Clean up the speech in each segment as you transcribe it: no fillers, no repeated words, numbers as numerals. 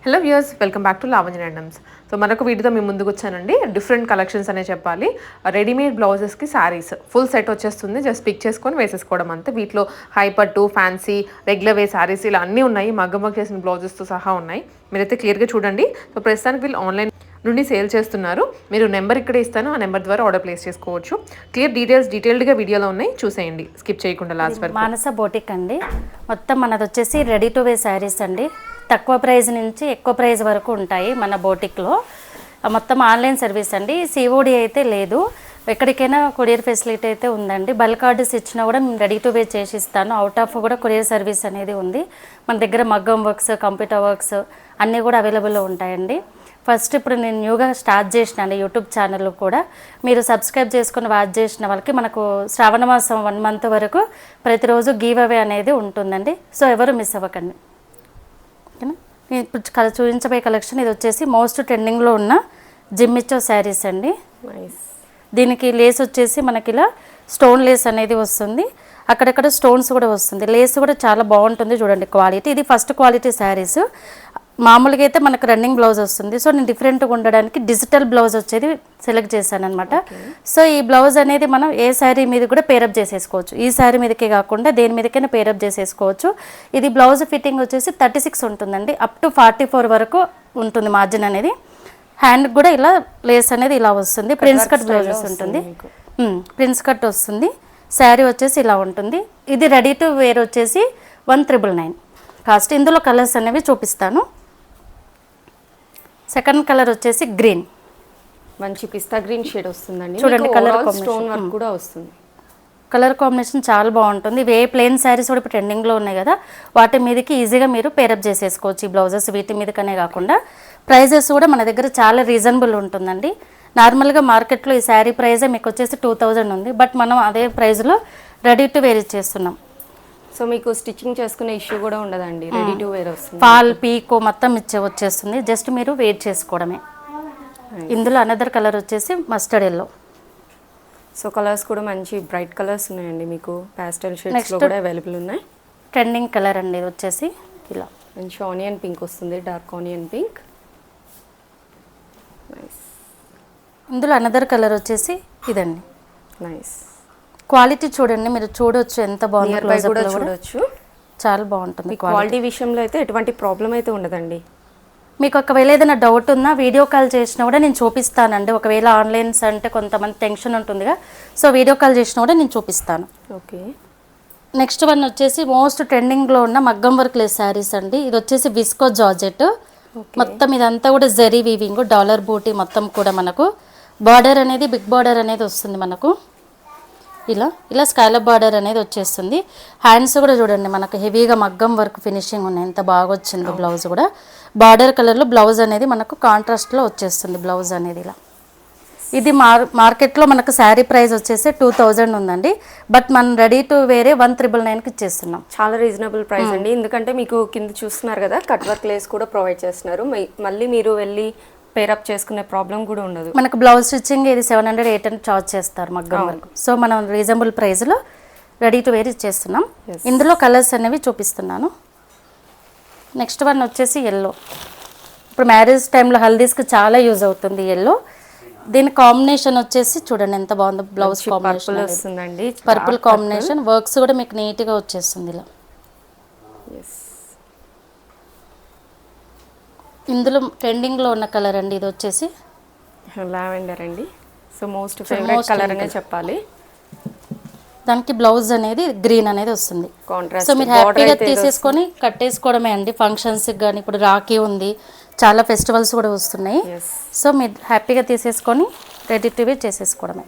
Hello viewers, welcome back to Lavanya randoms. So మరొక వీడియోతో మేము ముందుకు వచ్చానండి. డిఫరెంట్ కలెక్షన్స్ అనే చెప్పాలి. రెడీమేడ్ బ్లౌజెస్కి శారీస్ ఫుల్ సెట్ వచ్చేస్తుంది. జస్ట్ పిక్ చేసుకొని వేసేసుకోవడం అంతే. వీటిలో హై పట్టు, ఫ్యాన్సీ, రెగ్యులర్ వే శారీస్ ఇలా అన్నీ ఉన్నాయి. మగ్గ చేసిన బ్లౌజెస్తో సహా ఉన్నాయి. మీరైతే క్లియర్గా చూడండి. సో ప్రస్తుతానికి వీళ్ళు ఆన్లైన్ నుండి సేల్ చేస్తున్నారు. మీరు నెంబర్ ఇక్కడ ఇస్తాను, ఆ నెంబర్ ద్వారా ఆర్డర్ ప్లేస్ చేసుకోవచ్చు. క్లియర్ డీటెయిల్డ్గా వీడియోలో ఉన్నాయి, చూసేయండి స్కిప్ చేయకుండా లాస్ట్ వరకు. మానస బోటిక్ అండి. మొత్తం మనది వచ్చేసి రెడీ టు వే శారీస్ అండి. తక్కువ ప్రైస్ నుంచి ఎక్కువ ప్రైస్ వరకు ఉంటాయి మన బోటిక్లో. మొత్తం ఆన్లైన్ సర్వీస్ అండి. సిఓడి అయితే లేదు, ఎక్కడికైనా కొరియర్ ఫెసిలిటీ అయితే ఉందండి. బల్క్ ఆర్డర్స్ ఇచ్చినా కూడా మేము రెడీ టు వే చేసి ఇస్తాను. అవుట్ ఆఫ్ కూడా కొరియర్ సర్వీస్ అనేది ఉంది. మన దగ్గర మగ్గం వర్క్స్, కంప్యూటర్ వర్క్స్ అన్నీ కూడా అవైలబుల్లో ఉంటాయండి. ఫస్ట్ ఇప్పుడు నేను న్యూగా స్టార్ట్ చేసినాను యూట్యూబ్ ఛానల్ కూడా. మీరు సబ్స్క్రైబ్ చేసుకుని వాచ్ చేసిన వాళ్ళకి మనకు శ్రావణ మాసం 1 month వరకు ప్రతిరోజు గివ్ అవే అనేది ఉంటుందండి. సో ఎవరు మిస్ అవ్వకండి, ఓకేనా. ఇప్పుడు చూపించబోయే కలెక్షన్ ఇది వచ్చేసి మోస్ట్ ట్రెండింగ్లో ఉన్న జిమ్మిచ్చో శారీస్ అండి. దీనికి లేస్ వచ్చేసి మనకి ఇలా స్టోన్ లేస్ అనేది వస్తుంది. అక్కడక్కడ స్టోన్స్ కూడా వస్తుంది. లేస్ కూడా చాలా బాగుంటుంది చూడండి క్వాలిటీ. ఇది ఫస్ట్ క్వాలిటీ శారీస్. మామూలుగా అయితే మనకు రన్నింగ్ బ్లౌజ్ వస్తుంది. సో నేను డిఫరెంట్గా ఉండడానికి డిజిటల్ బ్లౌజ్ వచ్చేది సెలెక్ట్ చేశాను అనమాట. సో ఈ బ్లౌజ్ అనేది మనం ఏ శారీ మీద కూడా పేరప్ చేసేసుకోవచ్చు. ఈ శారీ మీదకే కాకుండా దేని మీదకైనా పేరప్ చేసేసుకోవచ్చు. ఇది బ్లౌజ్ ఫిట్టింగ్ వచ్చేసి 36 ఉంటుందండి. అప్ టు 44 వరకు ఉంటుంది మార్జిన్ అనేది. హ్యాండ్ కూడా ఇలా లేస్ అనేది ఇలా వస్తుంది. ప్రిన్స్ కట్ బ్లౌజెస్ ఉంటుంది. ప్రిన్స్ కట్ వస్తుంది. శారీ వచ్చేసి ఇలా ఉంటుంది. ఇది రెడీ టు వేర్ వచ్చేసి 1999 కాస్ట్. ఇందులో కలర్స్ అనేవి చూపిస్తాను. సెకండ్ కలర్ వచ్చేసి గ్రీన్, మంచి పిస్తా గ్రీన్ షేడ్ వస్తుందండి. చూడండి కలర్ స్టోన్ వర్క్ కూడా వస్తుంది. కలర్ కాంబినేషన్ చాలా బాగుంటుంది. ఇవే ప్లెయిన్ శారీస్ కూడా ఇప్పుడు ట్రెండింగ్లో ఉన్నాయి కదా, వాటి మీదకి ఈజీగా మీరు పేరప్ చేసేసుకోవచ్చు ఈ బ్లౌజెస్. వీటి మీదకనే కాకుండా ప్రైజెస్ కూడా మన దగ్గర చాలా రీజనబుల్ ఉంటుందండి. నార్మల్గా మార్కెట్లో ఈ శారీ ప్రైజే మీకు వచ్చేసి 2000 ఉంది. బట్ మనం అదే ప్రైస్లో రెడీ టు వేర్ ఇచ్చేస్తున్నాం. సో మీకు స్టిచ్చింగ్ చేసుకునే ఇష్యూ కూడా ఉండదండి. రెడీ టు వేర్ వస్తుంది. ఫాల్ పీకో మొత్తం వచ్చేస్తుంది. జస్ట్ మీరు వెయిట్ చేసుకోవడమే. ఇందులో అనదర్ కలర్ వచ్చేసి మస్టర్డ్ ఎల్లో. సో కలర్స్ కూడా మంచి బ్రైట్ కలర్స్ ఉన్నాయండి. మీకు ప్యాస్టల్ షేడ్స్లో కూడా అవైలబుల్ ఉన్నాయి. ట్రెండింగ్ కలర్ అండి ఇది వచ్చేసి ఇలా మంచి ఆనియన్ పింక్ వస్తుంది, డార్క్ ఆనియన్ పింక్. నైస్. ఇందులో అనదర్ కలర్ వచ్చేసి ఇదండి. నైస్. క్వాలిటీ చూడండి, మీరు చూడొచ్చు ఎంత బాగుంది. చూడొచ్చు, చాలా బాగుంటుంది. క్వాలిటీ విషయంలో అయితే ఎటువంటి ప్రాబ్లం అయితే ఉండదండి. మీకు ఒకవేళ ఏదైనా డౌట్ ఉన్నా వీడియో కాల్ చేసినా కూడా నేను చూపిస్తానండి. ఒకవేళ ఆన్లైన్స్ అంటే కొంతమంది టెన్షన్ ఉంటుందిగా, సో వీడియో కాల్ చేసినా కూడా నేను చూపిస్తాను. ఓకే. నెక్స్ట్ వన్ వచ్చేసి మోస్ట్ ట్రెండింగ్లో ఉన్న మగ్గం వర్క్ లేస్ శారీస్ అండి. ఇది వచ్చేసి విస్కో జార్జెట్. మొత్తం ఇదంతా కూడా జరీ వీవింగ్, డాలర్ బూటీ మొత్తం కూడా మనకు బార్డర్ అనేది బిగ్ బార్డర్ అనేది వస్తుంది. మనకు ఇలా స్కైలప్ బార్డర్ అనేది వచ్చేస్తుంది. హ్యాండ్స్ కూడా చూడండి మనకు హెవీగా మగ్గం వర్క్ ఫినిషింగ్ ఉన్నాయి. ఎంత బాగా వచ్చింది. బ్లౌజ్ కూడా బార్డర్ కలర్లో బ్లౌజ్ అనేది మనకు కాంట్రాస్ట్లో వచ్చేస్తుంది. బ్లౌజ్ అనేది ఇలా. ఇది మార్కెట్లో మనకు శారీ ప్రైస్ వచ్చేసి 2000 ఉందండి. బట్ మనం రెడీ టు వేరే 1999కి ఇచ్చేస్తున్నాం. చాలా రీజనబుల్ ప్రైస్ అండి. ఎందుకంటే మీకు కింద చూస్తున్నారు కదా, కట్ వర్క్ లేస్ కూడా ప్రొవైడ్ చేస్తున్నారు. మళ్ళీ మీరు వెళ్ళి పేరప్ చేసుకునే ప్రాబ్లం కూడా ఉండదు. మనకు బ్లౌజ్ స్టిచ్చింగ్ ఇది 700, 800 చార్జ్ చేస్తారు మగ్గం వరకు. సో మనం రీజనబుల్ ప్రైస్లో రెడీ టు వేర్ ఇచ్చేస్తున్నాం. ఇందులో కలర్స్ అనేవి చూపిస్తున్నాను. నెక్స్ట్ వన్ వచ్చేసి ఎల్లో. ఇప్పుడు మ్యారేజ్ టైంలో హల్దీస్కి చాలా యూజ్ అవుతుంది ఎల్లో. దీని కాంబినేషన్ వచ్చేసి చూడండి ఎంత బాగుందో. బ్లౌజ్ కాంబినేషన్ వస్తుందండి, పర్పుల్ కాంబినేషన్. వర్క్స్ కూడా మీకు నీట్గా వచ్చేస్తుంది ఇలా. ఇందులో ట్రెండింగ్లో ఉన్న కలర్ అండి ఇది వచ్చేసి లావెండర్ అండి. సో మోస్ట్ ఫేవరెట్ కలర్ అనే చెప్పాలి. దానికి బ్లౌజ్ అనేది గ్రీన్ అనేది వస్తుంది. కాంట్రాస్ట్. సో మీరు హ్యాపీగా తీసేసుకొని కట్టేసుకోవడమే అండి. ఫంక్షన్స్కి కానీ ఇప్పుడు రాఖీ ఉంది, చాలా ఫెస్టివల్స్ కూడా వస్తున్నాయి. సో మీరు హ్యాపీగా తీసేసుకొని రెడీ టు వేర్ చేసేసుకోవడమే,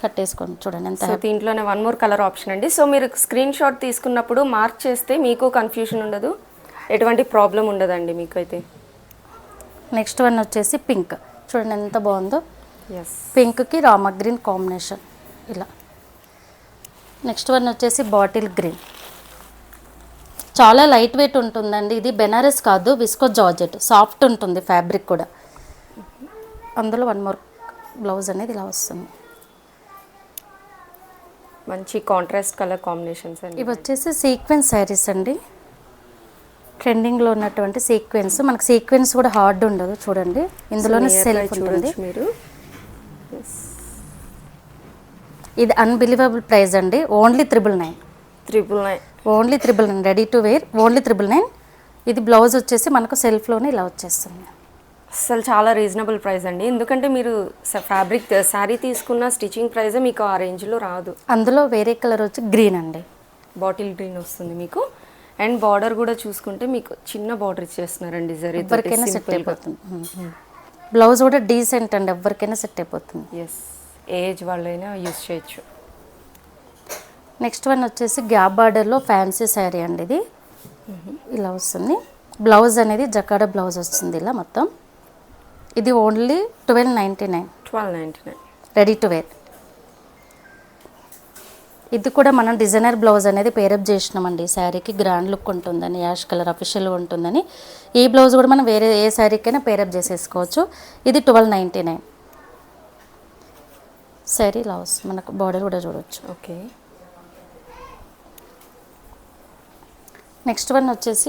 కట్టేసుకోండి. చూడండి ఎంత. దీంట్లోనే 1 more కలర్ ఆప్షన్ అండి. సో మీరు స్క్రీన్ షాట్ తీసుకున్నప్పుడు మార్క్ చేస్తే మీకు కన్ఫ్యూజన్ ఉండదు, ఎటువంటి ప్రాబ్లం ఉండదండి మీకైతే. నెక్స్ట్ వన్ వచ్చేసి పింక్. చూడండి ఎంత బాగుందో. పింక్కి రామ గ్రీన్ కాంబినేషన్ ఇలా. నెక్స్ట్ వన్ వచ్చేసి బాటిల్ గ్రీన్. చాలా లైట్ వెయిట్ ఉంటుందండి. ఇది బెనారస్ కాదు, విస్కో జార్జెట్. సాఫ్ట్ ఉంటుంది ఫ్యాబ్రిక్ కూడా. అందులో 1 more బ్లౌజ్ అనేది ఇలా వస్తుంది. మంచి కాంట్రాస్ట్ కలర్ కాంబినేషన్స్ అండి. ఇవి వచ్చేసి సీక్వెన్స్ శారీస్ అండి. ట్రెండింగ్లో ఉన్నటువంటి సీక్వెన్స్, మనకు సీక్వెన్స్ కూడా హార్డ్ ఉండదు చూడండి, ఇందులోనే సెల్ఫ్ ఉంటుంది. మీరు ఇది అన్బిలీవబుల్ ప్రైస్ అండి, only 999. 999. Only 999 ready to wear, only 999. ఇది బ్లౌజ్ వచ్చేసి మనకు సెల్ఫ్లోనే ఇలా వచ్చేస్తుంది. అసలు చాలా రీజనబుల్ ప్రైస్ అండి, ఎందుకంటే మీరు ఫ్యాబ్రిక్ శారీ తీసుకున్న స్టిచ్చింగ్ ప్రైస్ మీకు ఆ రేంజ్లో రాదు. అందులో వేరే కలర్ వచ్చి గ్రీన్ అండి, బాటిల్ గ్రీన్ వస్తుంది మీకు. అండ్ బార్డర్ కూడా చూసుకుంటే మీకు చిన్న బార్డర్ ఇచ్చేస్తున్నారండి, ఎవరికైనా సెట్ అయిపోతుంది. బ్లౌజ్ కూడా డీసెంట్ అండి, ఎవరికైనా సెట్ అయిపోతుంది. ఎస్, ఏజ్ వాళ్ళైనా యూస్ చేయొచ్చు. నెక్స్ట్ వన్ వచ్చేసి గ్యాప్ బార్డర్లో ఫ్యాన్సీ శారీ అండి, ఇది ఇలా వస్తుంది. బ్లౌజ్ అనేది జకాడ బ్లౌజ్ వస్తుంది ఇలా మొత్తం. ఇది ఓన్లీ 1299. 1299 ready to wear. ఇది కూడా మనం డిజైనర్ బ్లౌజ్ అనేది పేరప్ చేసినామండి, శారీకి గ్రాండ్ లుక్ ఉంటుందని, యాష్ కలర్ అఫిషియల్గా ఉంటుందని. ఈ బ్లౌజ్ కూడా మనం వేరే ఏ శారీకైనా పేరప్ చేసేసుకోవచ్చు. ఇది 1299. శారీ ఇలా వస్తుంది, మనకు బార్డర్ కూడా చూడవచ్చు. ఓకే. నెక్స్ట్ వన్ వచ్చేసి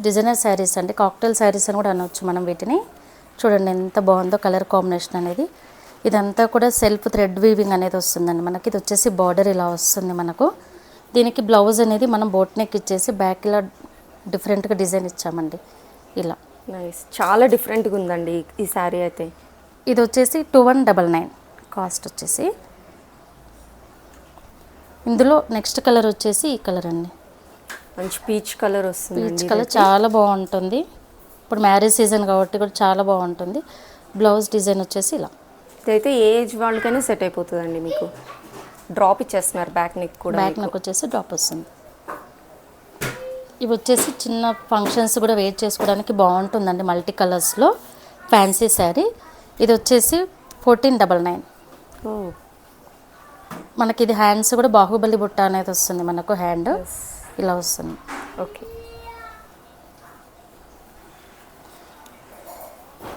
డిజైనర్ శారీస్ అండి, కాక్టైల్ శారీస్ అని కూడా అనవచ్చు మనం వీటిని. చూడండి ఎంత బాగుందో కలర్ కాంబినేషన్ అనేది. ఇదంతా కూడా సెల్ఫ్ థ్రెడ్ వీవింగ్ అనేది వస్తుందండి మనకి. ఇది వచ్చేసి బార్డర్ ఇలా వస్తుంది మనకు. దీనికి బ్లౌజ్ అనేది మనం బోట్ నెక్ ఇచ్చేసి బ్యాక్ ఇలా డిఫరెంట్గా డిజైన్ ఇచ్చామండి ఇలా. నైస్, చాలా డిఫరెంట్గా ఉందండి ఈ శారీ అయితే. ఇది వచ్చేసి 2199 కాస్ట్ వచ్చేసి. ఇందులో నెక్స్ట్ కలర్ వచ్చేసి ఈ కలర్ అండి, మంచి పీచ్ కలర్ వస్తుంది. పీచ్ కలర్ చాలా బాగుంటుంది, ఇప్పుడు మ్యారేజ్ సీజన్ కాబట్టి కూడా చాలా బాగుంటుంది. బ్లౌజ్ డిజైన్ వచ్చేసి ఇలా. ఇదైతే ఏజ్ వాళ్ళకైనా సెట్ అయిపోతుందండి మీకు. డ్రాప్ ఇచ్చేస్తున్నారు బ్యాక్ నెక్ కూడా. బ్యాక్ నెక్ వచ్చేసి డ్రాప్ వస్తుంది. ఇవి వచ్చేసి చిన్న ఫంక్షన్స్ కూడా వేర్ చేసుకోవడానికి బాగుంటుందండి, మల్టీ కలర్స్లో ఫ్యాన్సీ శారీ. ఇది వచ్చేసి 1499. మనకి ఇది హ్యాండ్స్ కూడా బాహుబలి బుట్ట అనేది వస్తుంది మనకు, హ్యాండ్ ఇలా వస్తుంది. ఓకే.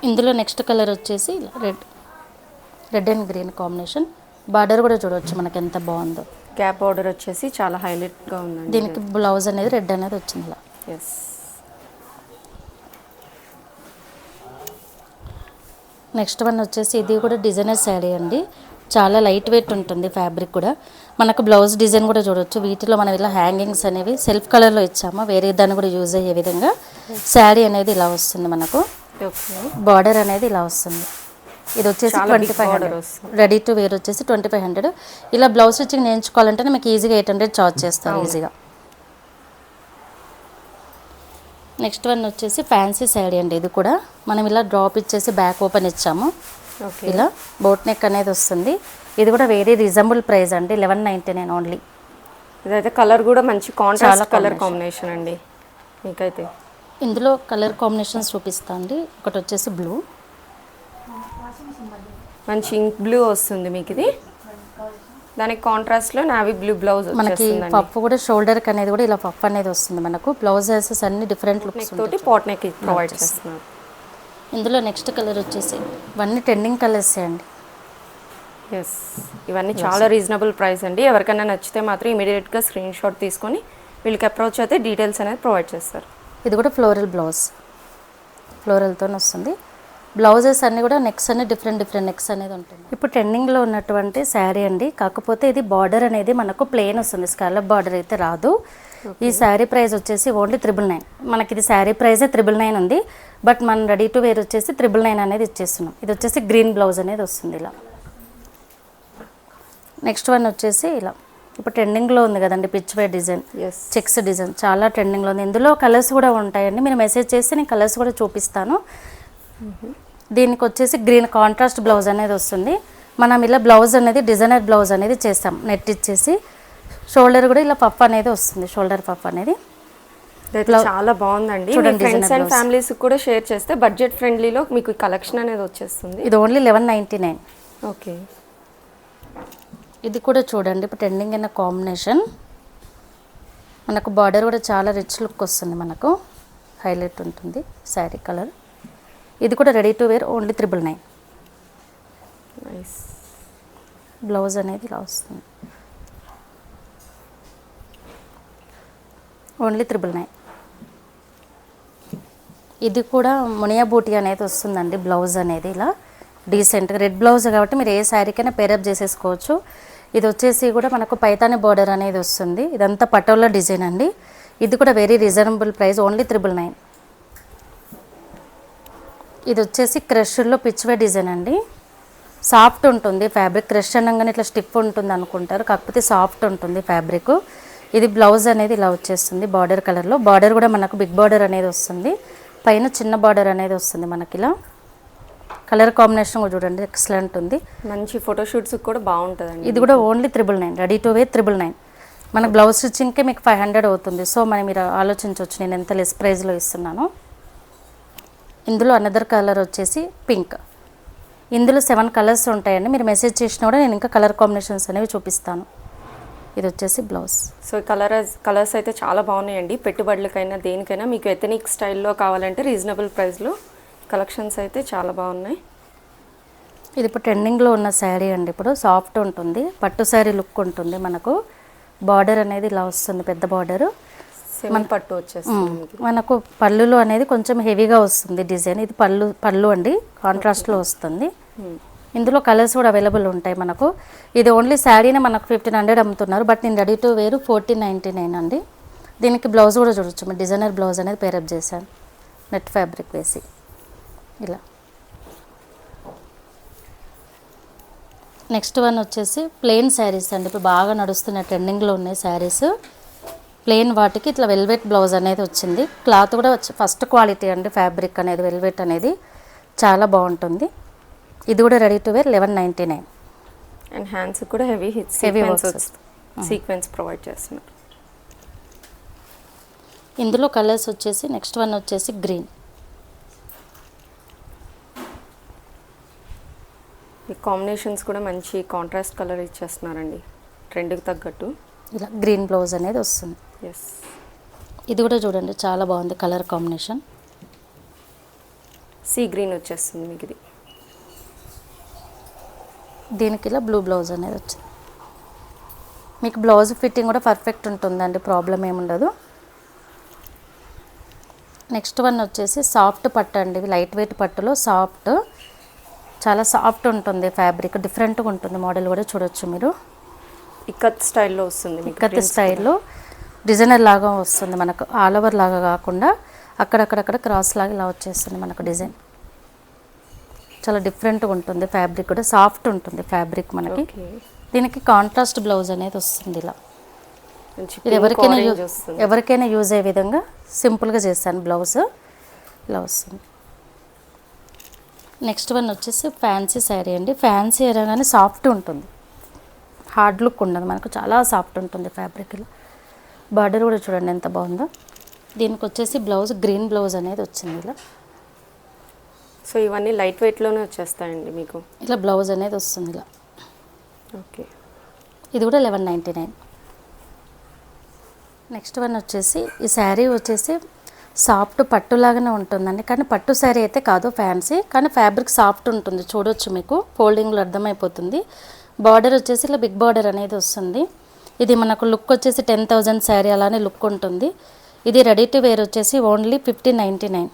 ఇందులో నెక్స్ట్ కలర్ వచ్చేసి red and green combination. Border కూడా చూడవచ్చు మనకి ఎంత బాగుందో. గ్యాప్ బార్డర్ వచ్చేసి చాలా హైలైట్గా ఉందండి. దీనికి బ్లౌజ్ అనేది రెడ్ అనేది వచ్చింది ఇలా. ఎస్. నెక్స్ట్ వన్ వచ్చేసి ఇది కూడా డిజైనర్ శారీ అండి, చాలా లైట్ వెయిట్ ఉంటుంది ఫ్యాబ్రిక్ కూడా. మనకు బ్లౌజ్ డిజైన్ కూడా చూడవచ్చు. వీటిలో మనం ఇలా హ్యాంగింగ్స్ అనేవి సెల్ఫ్ కలర్లో ఇచ్చాము, వేరే దాన్ని కూడా యూజ్ అయ్యే విధంగా. శారీ అనేది ఇలా వస్తుంది మనకు, బార్డర్ అనేది ఇలా వస్తుంది. ఇది వచ్చేసి 2500. రెడీ టు వేర్ వచ్చేసి 2500. ఇలా బ్లౌజ్ స్టిచ్చింగ్ నేర్చుకోవాలంటే మీకు ఈజీగా 800 చార్జ్ చేస్తారు ఈజీగా. నెక్స్ట్ వన్ వచ్చేసి ఫ్యాన్సీ శారీ అండి, ఇది కూడా మనం ఇలా డ్రాప్ ఇచ్చేసి బ్యాక్ ఓపెన్ ఇచ్చాము. ఇలా బోట్ నెక్ అనేది వస్తుంది. ఇది కూడా వెరీ రీజనబుల్ ప్రైస్ అండి, 1199 ఓన్లీ. ఇదైతే కలర్ కూడా మంచి కాంట్రాస్ట్ కలర్ కాంబినేషన్ అండి మీకైతే. ఇందులో కలర్ కాంబినేషన్స్ చూపిస్తా అండి. ఒకటి వచ్చేసి బ్లూ, మంచి ఇంక్ బ్లూ వస్తుంది మీకు. ఇది దానికి కాంట్రాస్ట్లో నావీ బ్లూ బ్లౌజ్ మనకి పఫ్ కూడా షోల్డర్కి అనేది కూడా ఇలా పఫ్ అనేది వస్తుంది మనకు. బ్లౌజెస్ అన్ని డిఫరెంట్ లుక్స్ తోటి పాట్ నెక్ ప్రొవైడ్ చేస్తున్నారు. ఇందులో నెక్స్ట్ కలర్ వచ్చేసి ఇవన్నీ ట్రెండింగ్ కలర్స్ అండి. ఎస్, ఇవన్నీ చాలా రీజనబుల్ ప్రైస్ అండి. ఎవరికైనా నచ్చితే మాత్రం ఇమీడియట్గా స్క్రీన్ షాట్ తీసుకొని వీళ్ళకి అప్రోచ్ అయితే డీటెయిల్స్ అనేది ప్రొవైడ్ చేస్తారు. ఇది కూడా ఫ్లోరల్ బ్లౌజ్, ఫ్లోరల్తో వస్తుంది. బ్లౌజెస్ అన్నీ కూడా నెక్స్ అన్ని డిఫరెంట్ నెక్స్ అనేది ఉంటుంది. ఇప్పుడు ట్రెండింగ్లో ఉన్నటువంటి శారీ అండి, కాకపోతే ఇది బార్డర్ అనేది మనకు ప్లెయిన్ వస్తుంది, స్కాలప్ బార్డర్ అయితే రాదు. ఈ శారీ ప్రైస్ వచ్చేసి ఓన్లీ 999. మనకి ఇది శారీ ప్రైజే 999 ఉంది, బట్ మనం రెడీ టు వేర్ వచ్చేసి 999 అనేది ఇచ్చేస్తున్నాం. ఇది వచ్చేసి గ్రీన్ బ్లౌజ్ అనేది వస్తుంది ఇలా. నెక్స్ట్ వన్ వచ్చేసి ఇలా ఇప్పుడు ట్రెండింగ్లో ఉంది కదండి, పిచ్ వే డిజైన్, చెక్స్ డిజైన్ చాలా ట్రెండింగ్లో ఉంది. ఇందులో కలర్స్ కూడా ఉంటాయండి, మీరు మెసేజ్ చేస్తే నేను కలర్స్ కూడా చూపిస్తాను. దీనికి వచ్చేసి గ్రీన్ కాంట్రాస్ట్ బ్లౌజ్ అనేది వస్తుంది. మనం ఇలా బ్లౌజ్ అనేది డిజైనర్ బ్లౌజ్ అనేది చేస్తాం, నెట్ ఇచ్చేసి. షోల్డర్ కూడా ఇలా పఫ్ అనేది వస్తుంది, షోల్డర్ పఫ్ అనేది చాలా బాగుందండి. ఫ్రెండ్స్ అండ్ ఫ్యామిలీస్ కూడా షేర్ చేస్తే బడ్జెట్ ఫ్రెండ్లీలో మీకు కలెక్షన్ అనేది వచ్చేస్తుంది. ఇది ఓన్లీ 1199. ఓకే. ఇది కూడా చూడండి ఇప్పుడు ట్రెండింగ్ అయిన కాంబినేషన్. మనకు బార్డర్ కూడా చాలా రిచ్ లుక్ వస్తుంది, మనకు హైలైట్ ఉంటుంది శారీ కలర్. ఇది కూడా ready to wear only 999. Nice. Blouse అనేది ఇలా వస్తుంది ఓన్లీ 999. ఇది కూడా మునియా బూటీ అనేది వస్తుందండి. బ్లౌజ్ అనేది ఇలా డీసెంట్గా రెడ్ బ్లౌజ్ కాబట్టి మీరు ఏ శారీకైనా పేరప్ చేసేసుకోవచ్చు. ఇది వచ్చేసి కూడా మనకు పైతాని బార్డర్ అనేది వస్తుంది. ఇదంతా పటోలా డిజైన్ అండి. ఇది కూడా వెరీ రీజనబుల్ ప్రైస్, ఓన్లీ 999. ఇది వచ్చేసి క్రష్లో పిచ్వే డిజైన్ అండి. సాఫ్ట్ ఉంటుంది ఫ్యాబ్రిక్. క్రష్ అనగానే ఇట్లా స్టిఫ్ ఉంటుంది అనుకుంటారు, కాకపోతే సాఫ్ట్ ఉంటుంది ఫ్యాబ్రిక్. ఇది బ్లౌజ్ అనేది ఇలా వచ్చేస్తుంది బార్డర్ కలర్లో. బార్డర్ కూడా మనకు బిగ్ బార్డర్ అనేది వస్తుంది, పైన చిన్న బార్డర్ అనేది వస్తుంది మనకి ఇలా. కలర్ కాంబినేషన్ కూడా చూడండి ఎక్సలెంట్ ఉంది. మంచి ఫోటోషూట్స్ కూడా బాగుంటుందండి. ఇది కూడా ఓన్లీ 999, రెడీ టు వేర్ 999. మనకు బ్లౌజ్ స్టిచ్చింగ్కే మీకు 500 అవుతుంది. సో మనం మీరు ఆలోచించవచ్చు నేను ఎంత లెస్ ప్రైస్లో ఇస్తున్నాను. ఇందులో అనదర్ కలర్ వచ్చేసి పింక్. ఇందులో 7 కలర్స్ ఉంటాయండి. మీరు మెసేజ్ చేసినా కూడా నేను ఇంకా కలర్ కాంబినేషన్స్ అనేవి చూపిస్తాను. ఇది వచ్చేసి బ్లౌజ్. సో కలర్స్ అయితే చాలా బాగున్నాయండి. పెట్టుబడులకైనా దేనికైనా మీకు ఎథనిక్ స్టైల్లో కావాలంటే రీజనబుల్ ప్రైస్లో కలెక్షన్స్ అయితే చాలా బాగున్నాయి. ఇది ఇప్పుడు ట్రెండింగ్లో ఉన్న శారీ అండి. ఇప్పుడు సాఫ్ట్ ఉంటుంది, పట్టు శారీ లుక్ ఉంటుంది. మనకు బార్డర్ అనేది ఇలా వస్తుంది, పెద్ద బార్డరు. సెమీ పట్టు వచ్చేస్తుంది. మనకు పళ్ళులో అనేది కొంచెం హెవీగా వస్తుంది డిజైన్. ఇది పళ్ళు అండి, కాంట్రాస్ట్లో వస్తుంది. ఇందులో కలర్స్ కూడా అవైలబుల్ ఉంటాయి మనకు. ఇది ఓన్లీ శారీనే మనకు 1500 అమ్ముతున్నారు, బట్ నేను రెడీ టు వేరు 1499 అండి. దీనికి బ్లౌజ్ కూడా చూడొచ్చు, మీరు డిజైనర్ బ్లౌజ్ అనేది పేరప్ చేశాను నెట్ ఫ్యాబ్రిక్ వేసి ఇలా. నెక్స్ట్ వన్ వచ్చేసి ప్లెయిన్ శారీస్ అండి. ఇప్పుడు బాగా నడుస్తున్న ట్రెండింగ్లో ఉన్నాయి శారీస్. ప్లెయిన్ వాటికి ఇట్లా వెల్వెట్ బ్లౌజ్ అనేది వచ్చింది. క్లాత్ కూడా ఫస్ట్ క్వాలిటీ అండి, ఫ్యాబ్రిక్ అనేది వెల్వెట్ అనేది చాలా బాగుంటుంది. ఇది కూడా ready to wear 1199. And hands కూడా హెవీ సీక్వెన్స్ ప్రొవైడ్ చేస్తున్నారు. ఇందులో కలర్స్ వచ్చేసి నెక్స్ట్ వన్ వచ్చేసి గ్రీన్. ఈ కాంబినేషన్స్ కూడా మంచి కాంట్రాస్ట్ కలర్ ఇచ్చేస్తున్నారండి ట్రెండ్కి తగ్గట్టు. ఇలా గ్రీన్ బ్లౌజ్ అనేది వస్తుంది. ఎస్, ఇది కూడా చూడండి చాలా బాగుంది కలర్ కాంబినేషన్. సీ గ్రీన్ వచ్చేస్తుంది మీకు. ఇది దీనికి ఇలా బ్లూ బ్లౌజ్ అనేది వచ్చింది. మీకు బ్లౌజ్ ఫిట్టింగ్ కూడా పర్ఫెక్ట్ ఉంటుందండి, ప్రాబ్లం ఏముండదు. నెక్స్ట్ వన్ వచ్చేసి సాఫ్ట్ పట్టు అండి. లైట్ వెయిట్ పట్టులో సాఫ్ట్, చాలా సాఫ్ట్ ఉంటుంది ఫ్యాబ్రిక్. డిఫరెంట్గా ఉంటుంది మోడల్ కూడా చూడొచ్చు మీరు. ఇక్కత్ స్టైల్లో వస్తుంది. ఇక్కత్ స్టైల్లో డిజైనర్ లాగా వస్తుంది మనకు, ఆల్ ఓవర్ లాగా కాకుండా అక్కడక్కడక్కడ క్రాస్ లాగా ఇలా వచ్చేస్తుంది మనకు డిజైన్. చాలా డిఫరెంట్గా ఉంటుంది ఫ్యాబ్రిక్ కూడా, సాఫ్ట్ ఉంటుంది ఫ్యాబ్రిక్ మనకి. దీనికి కాంట్రాస్ట్ బ్లౌజ్ అనేది వస్తుంది ఇలా. ఇది ఎవరికైనా యూజ్ అయ్యే విధంగా సింపుల్గా చేస్తాను బ్లౌజ్ ఇలా వస్తుంది. నెక్స్ట్ వన్ వచ్చేసి ఫ్యాన్సీ శారీ అండి. ఫ్యాన్సీ అనగానే సాఫ్ట్ ఉంటుంది, హార్డ్ లుక్ ఉండదు మనకు, చాలా సాఫ్ట్ ఉంటుంది ఫ్యాబ్రిక్ ఇలా. బార్డర్ కూడా చూడండి ఎంత బాగుందో. దీనికి వచ్చేసి బ్లౌజ్ గ్రీన్ బ్లౌజ్ అనేది వచ్చింది ఇలా. సో ఇవన్నీ లైట్ వెయిట్లోనే వచ్చేస్తాయండి మీకు. ఇలా బ్లౌజ్ అనేది వస్తుంది ఇలా. ఓకే, ఇది కూడా 1199. నెక్స్ట్ వన్ వచ్చేసి ఈ శారీ వచ్చేసి సాఫ్ట్ పట్టులాగానే ఉంటుందండి, కానీ పట్టు శారీ అయితే కాదు, ఫ్యాన్సీ. కానీ ఫ్యాబ్రిక్ సాఫ్ట్ ఉంటుంది, చూడొచ్చు మీకు ఫోల్డింగ్లో అర్థమైపోతుంది. బార్డర్ వచ్చేసి ఇలా బిగ్ బార్డర్ అనేది వస్తుంది. ఇది మనకు లుక్ వచ్చేసి 10,000 శారీ అలానే లుక్ ఉంటుంది. ఇది రెడీ టు వేర్ వచ్చేసి ఓన్లీ 1599.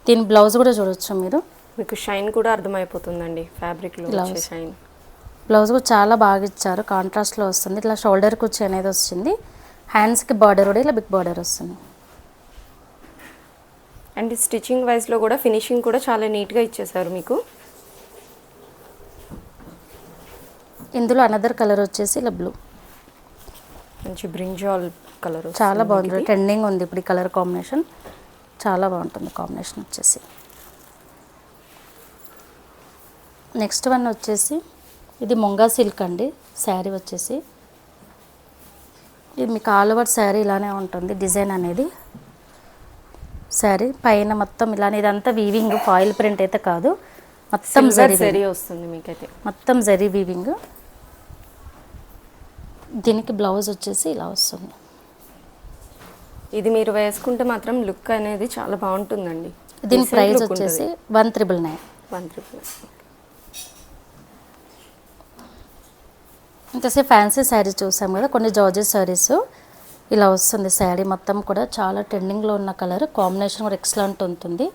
దీని బ్లౌజ్ కూడా చూడొచ్చు మీరు. మీకు షైన్ కూడా అర్థమైపోతుందండి ఫ్యాబ్రిక్లో వచ్చే షైన్. బ్లౌజ్ కూడా చాలా బాగా ఇచ్చారు, కాంట్రాస్ట్లో వస్తుంది. ఇట్లా షోల్డర్ కుర్చీ అనేది వస్తుంది. హ్యాండ్స్కి బార్డర్ కూడా ఇలా బిగ్ బార్డర్ వస్తుంది. అండ్ స్టిచ్చింగ్ వైజ్లో కూడా ఫినిషింగ్ కూడా చాలా నీట్గా ఇచ్చేసారు మీకు. ఇందులో అనదర్ కలర్ వచ్చేసి ఇలా బ్లూ, మంచి బ్రింజాల్ కలర్ చాలా బాగుంది. ట్రెండింగ్ ఉంది ఇప్పుడు ఈ కలర్ కాంబినేషన్, చాలా బాగుంటుంది కాంబినేషన్ వచ్చేసి. నెక్స్ట్ వన్ వచ్చేసి ఇది ముంగా సిల్క్ అండి. శారీ వచ్చేసి ఇది మీకు ఆల్ ఓవర్ శారీ ఇలానే ఉంటుంది డిజైన్ అనేది. శారీ పైన మొత్తం ఇలానే, ఇదంతా వీవింగ్, ఫాయిల్ ప్రింట్ అయితే కాదు, మొత్తం జరీ వస్తుంది మీకైతే, మొత్తం జరీ వీవింగ్. దీనికి బ్లౌజ్ వచ్చేసి ఇలా వస్తుంది. ఇది మీరు వేసుకుంటే మాత్రం లుక్ అనేది చాలా బాగుంటుందండి. దీని ప్రైస్ వచ్చేసి 1399. 1399. ఇంతసేపు ఫ్యాన్సీ శారీస్ చూసాం కదా, కొన్ని జార్జెస్ శారీస్. ఇలా వస్తుంది శారీ మొత్తం కూడా, చాలా ట్రెండింగ్లో ఉన్న కలర్ కాంబినేషన్ కూడా ఎక్సలెంట్ ఉంటుంది.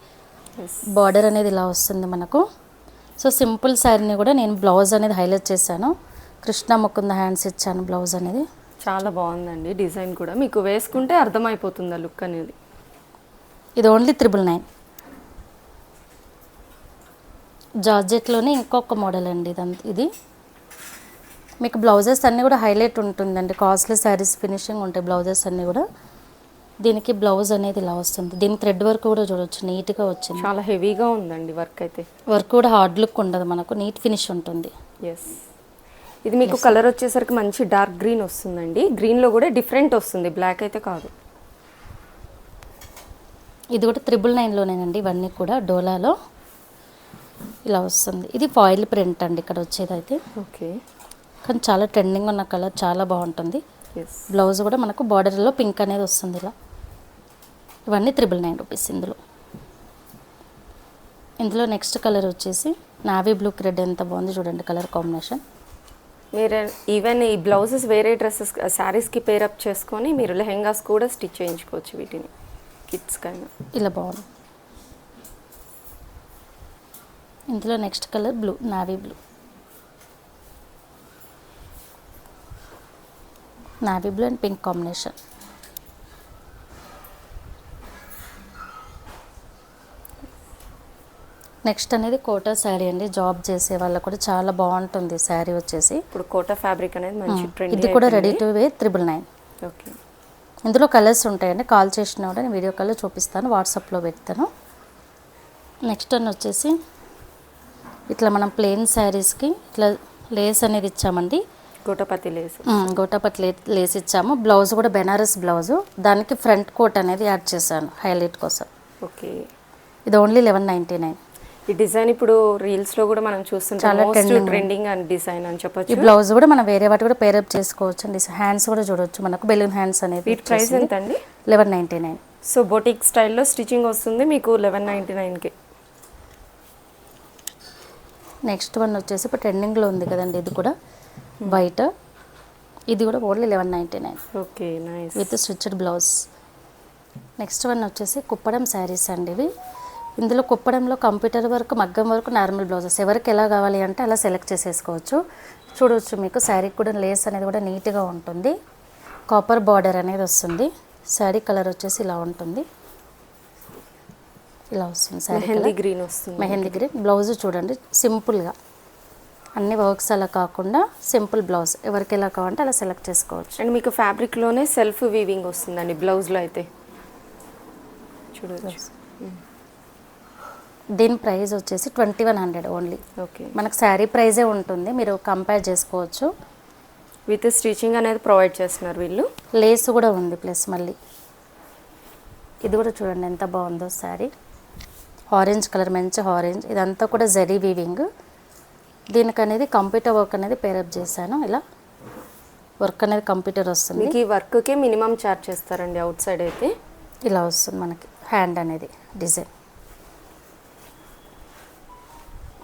బార్డర్ అనేది ఇలా వస్తుంది మనకు. సో సింపుల్ శారీని కూడా నేను బ్లౌజ్ అనేది హైలైట్ చేశాను. కృష్ణ ముకుంద హ్యాండ్స్ ఇచ్చాను బ్లౌజ్ అనేది. చాలా బాగుందండి డిజైన్ కూడా, మీకు వేసుకుంటే అర్థమైపోతుంది ఆ లుక్ అనేది. ఇది ఓన్లీ 999. జార్జెట్లోనే ఇంకొక మోడల్ అండి ఇది. మీకు బ్లౌజెస్ అన్నీ కూడా హైలైట్ ఉంటుందండి. కాస్ట్లీ శారీస్ ఫినిషింగ్ ఉంటాయి బ్లౌజెస్ అన్నీ కూడా. దీనికి బ్లౌజ్ అనేది ఇలా వస్తుంది. దీనికి థ్రెడ్ వర్క్ కూడా చూడవచ్చు, నీట్గా వచ్చింది. చాలా హెవీగా ఉందండి వర్క్ అయితే. వర్క్ కూడా హార్డ్ లుక్ ఉండదు, మనకు నీట్ ఫినిష్ ఉంటుంది. ఎస్, ఇది మీకు కలర్ వచ్చేసరికి మంచి డార్క్ గ్రీన్ వస్తుందండి. గ్రీన్లో కూడా డిఫరెంట్ వస్తుంది, బ్లాక్ అయితే కాదు. ఇది కూడా 999లోనేనండి. ఇవన్నీ కూడా డోలాలో ఇలా వస్తుంది. ఇది ఫాయిల్ ప్రింట్ అండి ఇక్కడ వచ్చేదైతే. ఓకే, కానీ చాలా ట్రెండింగ్ ఉన్న కలర్, చాలా బాగుంటుంది. ఎస్, బ్లౌజ్ కూడా మనకు బార్డర్లో పింక్ అనేది వస్తుంది ఇలా. ఇవన్నీ 999 రూపీస్ ఇందులో నెక్స్ట్ కలర్ వచ్చేసి నావీ బ్లూ రెడ్. ఎంత బాగుంది చూడండి కలర్ కాంబినేషన్. మీరు ఈవెన్ ఈ బ్లౌజెస్ వేరే డ్రెస్సెస్ శారీస్కి పేరప్ చేసుకొని మీరు లెహెంగాస్ కూడా స్టిచ్ చేయించుకోవచ్చు వీటిని, కిడ్స్ కైనా. ఇలా బాగుంది. ఇందులో next colour blue, navy blue. Navy blue and pink combination. Next అనేది కోటా శారీ అండి. జాబ్ చేసే వాళ్ళకు కూడా చాలా బాగుంటుంది శారీ వచ్చేసి. ఇప్పుడు కోటా ఫ్యాబ్రిక్ అనేది మంచి ట్రెండ్. ఇది కూడా రెడీ టు వేర్ 999. ఓకే, ఇందులో కలర్స్ ఉంటాయండి. కాల్ చేసిన కూడా నేను వీడియో కాల్లో చూపిస్తాను, వాట్సాప్లో పెడతాను. నెక్స్ట్ వన్ వచ్చేసి ఇట్లా మనం ప్లెయిన్ శారీస్కి ఇట్లా లేస్ అనేది ఇచ్చామండి. గోటపతి లేస్. గోటాపతి లేస్ ఇచ్చాము. బ్లౌజ్ కూడా బెనారస్ బ్లౌజు, దానికి ఫ్రంట్ కోట్ అనేది యాడ్ చేశాను హైలైట్ కోసం. ఓకే, ఇది ఓన్లీ 1199. ఈ డిజైన్ ఇప్పుడు రీల్స్ లో కూడా మనం చూస్తుంటాం, చాలా ట్రెండింగ్ అండ్ డిజైన్ అని చెప్పొచ్చు. ఈ బ్లౌజ్ కూడా మనం వేరే వాటి కూడా పేరప్ చేసుకోవచ్చు అండి. హ్యాండ్స్ కూడా చూడొచ్చు, మనకు బెలూన్ హ్యాండ్స్ అనేది. వీటి ప్రైస్ ఎంత అండి? 1199. సో బొటిక్ స్టైల్లో స్టిచ్చింగ్ వస్తుంది మీకు 1199కి. నెక్స్ట్ వన్ వచ్చేసి ఇప్పుడు ట్రెండింగ్లో ఉంది కదండి, ఇది కూడా వైట్. ఇది కూడా only 1199. Okay, nice, with stitched blouse. Next one వచ్చేసి కుప్పడం శారీస్ అండి ఇవి. ఇందులో కుప్పడంలో కంప్యూటర్ వర్క్, మగ్గం వర్క్, నార్మల్ బ్లౌజెస్ ఎవరికి ఎలా కావాలి అంటే అలా సెలెక్ట్ చేసేసుకోవచ్చు. చూడవచ్చు, మీకు శారీకి కూడా లేస్ అనేది కూడా నీట్గా ఉంటుంది. కాపర్ బార్డర్ అనేది వస్తుంది. శారీ కలర్ వచ్చేసి ఇలా ఉంటుంది, ఇలా వస్తుంది శారీ మెహందీ గ్రీన్ వస్తుంది. మెహందీ గ్రీన్. బ్లౌజ్ చూడండి సింపుల్గా, అన్ని వర్క్స్ అలా కాకుండా సింపుల్ బ్లౌజ్ ఎవరికి ఎలా కావాలంటే అలా సెలెక్ట్ చేసుకోవచ్చు. అండ్ మీకు ఫ్యాబ్రిక్లోనే సెల్ఫ్ వీవింగ్ వస్తుందండి బ్లౌజ్లో అయితే చూడవచ్చు. దీని ప్రైస్ వచ్చేసి 2100 ఓన్లీ. ఓకే, మనకు శారీ ప్రైజే ఉంటుంది, మీరు కంపేర్ చేసుకోవచ్చు. విత్ స్టిచింగ్ అనేది ప్రొవైడ్ చేస్తున్నారు వీళ్ళు. లేస్ కూడా ఉంది ప్లస్ మళ్ళీ. ఇది కూడా చూడండి ఎంత బాగుందో శారీ. ఆరెంజ్ కలర్, మంచి ఆరెంజ్. ఇదంతా కూడా జరీ వీవింగ్. దీనికి అనేది కంప్యూటర్ వర్క్ అనేది పేరప్ చేశాను. ఇలా వర్క్ అనేది కంప్యూటర్ వస్తుంది. మీకు ఈ వర్క్కే మినిమం ఛార్జ్ చేస్తారండి అవుట్ సైడ్ అయితే. ఇలా వస్తుంది మనకి హ్యాండ్ అనేది డిజైన్.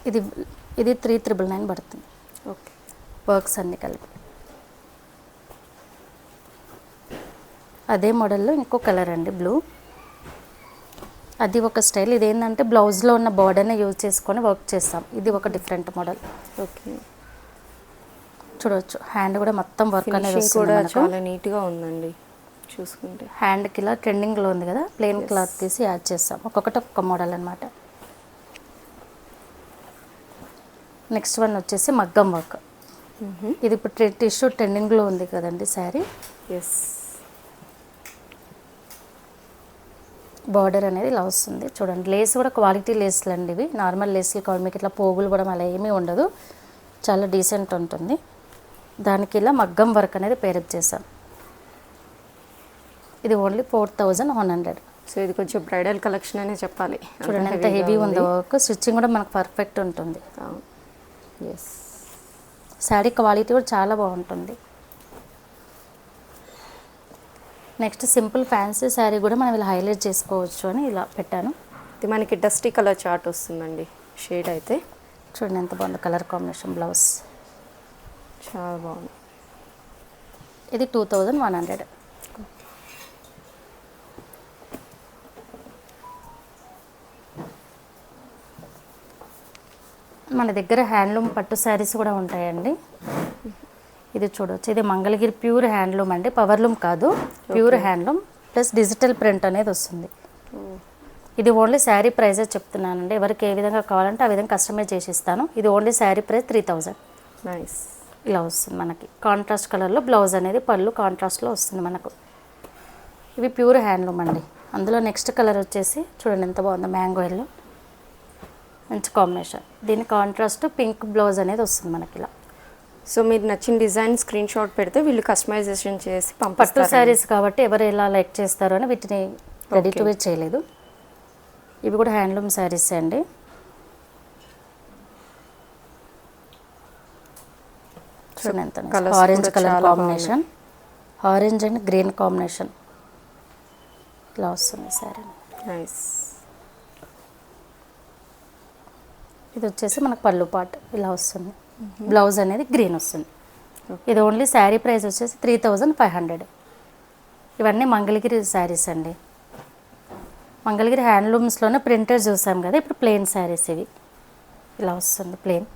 ఇది 3999 పడుతుంది. ఓకే, వర్క్స్ అన్నీ కలిపి. అదే మోడల్లో ఇంకో కలర్ అండి బ్లూ. అది ఒక స్టైల్. ఇది ఏంటంటే బ్లౌజ్లో ఉన్న బార్డర్ని యూజ్ చేసుకొని వర్క్ చేస్తాం. ఇది ఒక డిఫరెంట్ మోడల్. ఓకే, చూడవచ్చు హ్యాండ్ కూడా మొత్తం వర్క్ అనేది ఫినిషింగ్ కూడా వస్తుంది. చాలా నీట్గా ఉందండి చూసుకుంటే. హ్యాండ్కి ఇలా ట్రెండింగ్లో ఉంది కదా, ప్లెయిన్ క్లాత్ తీసి యాడ్ చేస్తాం. ఒక్కొక్కటి ఒక్కొక్క మోడల్ అనమాట. నెక్స్ట్ వన్ వచ్చేసి మగ్గం వర్క్. ఇది ఇప్పుడు టిష్యూ ట్రెండింగ్లో ఉంది కదండి శారీ. ఎస్, బార్డర్ అనేది ఇలా వస్తుంది చూడండి. లేస్ కూడా క్వాలిటీ లేస్లు అండి ఇవి. నార్మల్ లేస్లు కావాలి, మీకు ఇట్లా పోగులు కూడా అలా ఏమీ ఉండదు, చాలా డీసెంట్ ఉంటుంది. దానికి ఇలా మగ్గం వర్క్ అనేది పేరప్ చేశాం. ఇది ఓన్లీ 4100. సో ఇది కొంచెం బ్రైడల్ కలెక్షన్ అనే చెప్పాలి. చూడండి ఎంత హెవీ ఉందో వర్క్. స్టిచ్చింగ్ కూడా మనకు పర్ఫెక్ట్ ఉంటుంది. ఎస్, శారీ క్వాలిటీ కూడా చాలా బాగుంటుంది. నెక్స్ట్ సింపుల్ ఫ్యాన్సీ శారీ కూడా మనం ఇలా హైలైట్ చేసుకోవచ్చు అని ఇలా పెట్టాను. ఇది మనకి డస్టీ కలర్ చార్ట్ వస్తుందండి షేడ్ అయితే. చూడండి ఎంత బాగుంది కలర్ కాంబినేషన్. బ్లౌజ్ చాలా బాగుంది. ఇది 2100. మన దగ్గర హ్యాండ్లూమ్ పట్టు శారీస్ కూడా ఉంటాయండి. ఇది చూడవచ్చు, ఇది మంగళగిరి ప్యూర్ హ్యాండ్లూమ్ అండి, పవర్లూమ్ కాదు, pure handloom plus digital print అనేది వస్తుంది. ఇది ఓన్లీ శారీ ప్రైజే చెప్తున్నానండి, ఎవరికి ఏ విధంగా కావాలంటే ఆ విధంగా కస్టమైజ్ చేసి ఇస్తాను. ఇది ఓన్లీ శారీ ప్రైస్ 3000. నైస్. ఇలా వస్తుంది మనకి కాంట్రాస్ట్ కలర్లో, బ్లౌజ్ అనేది పళ్ళు కాంట్రాస్ట్లో వస్తుంది మనకు. ఇవి ప్యూర్ హ్యాండ్లూమ్ అండి. అందులో నెక్స్ట్ కలర్ వచ్చేసి చూడండి ఎంత బాగుందో, మ్యాంగో ఎల్లో, మంచి కాంబినేషన్. దీని కాంట్రాస్ట్ పింక్ బ్లౌజ్ అనేది వస్తుంది మనకి ఇలా. సో మీరు నచ్చిన డిజైన్ స్క్రీన్ షాట్ పెడితే వీళ్ళు కస్టమైజేషన్ చేసి పట్టు పంపిస్తారు. శారీస్ కాబట్టి ఎవరు ఎలా లైక్ చేస్తారో అని వీటిని రెడీ టు వేర్ చేయలేదు. ఇవి కూడా హ్యాండ్లూమ్ శారీస్ అండి. చూడండి ఎంత Colours ఆరెంజ్ కూడా కలర్ చాలా combination, orange and green combination ఇలా వస్తుంది శారీ. నైస్. ఇది వచ్చేసి మనకు పళ్ళు పాట్ ఇలా వస్తుంది, బ్లౌజ్ అనేది గ్రీన్ వస్తుంది. ఇది ఓన్లీ శారీ ప్రైస్ వచ్చేసి 3500. ఇవన్నీ మంగళగిరి శారీస్ అండి. మంగళగిరి హ్యాండ్లూమ్స్లోనే ప్రింటెడ్ చూసాం కదా, ఇప్పుడు ప్లెయిన్ శారీస్ ఇవి ఇలా వస్తుంది ప్లెయిన్.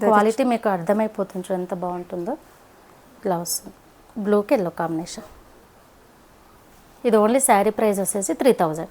క్వాలిటీ మీకు అర్థమైపోతుంది, చూడండి ఎంత బాగుంటుందో. ఇలా వస్తుంది బ్లూకి ఎల్లో కాంబినేషన్. ఇది ఓన్లీ శారీ ప్రైస్ వచ్చేసి 3000.